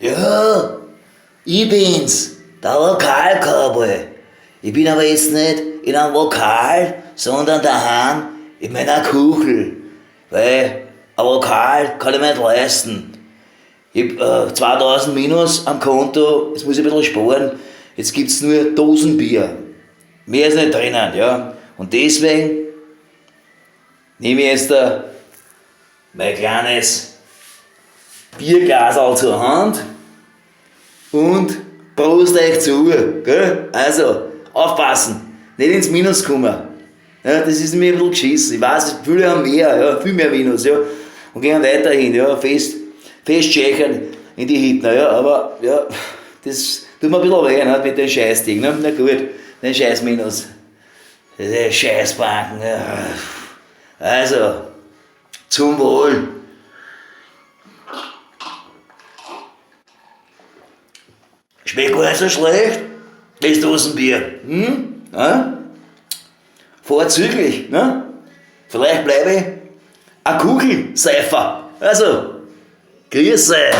Ja, ich bin's, der Lokalcowboy. Ich bin aber jetzt nicht in einem Lokal, sondern daheim in meiner Kuchel. Weil ein Lokal kann ich mir nicht leisten. Ich hab 2000 Minus am Konto, jetzt muss ich ein bisschen sparen. Jetzt gibt's nur Dosenbier. Mehr ist nicht drinnen, ja. Und deswegen nehme ich jetzt mein kleines Bierglasal zur Hand und Prost euch zu, gell? Also, aufpassen, nicht ins Minus kommen. Ja, das ist mir ein bisschen geschissen. Ich weiß, viele haben mehr, ja, viel mehr Minus, ja. Und gehen weiterhin, ja, festschächern in die Hitler, ja. Aber, ja, das tut mir ein bisschen weh, ne, mit dem Scheißding, ne. Na gut, den Scheiß Minus. Diese Scheißbanken, ja. Also, zum Wohl. Schmeckt gar nicht so schlecht, das Dosenbier. Ja? Vorzüglich. Ne? Vielleicht bleibe ich ein Kugelseifer. Also, grüß euch.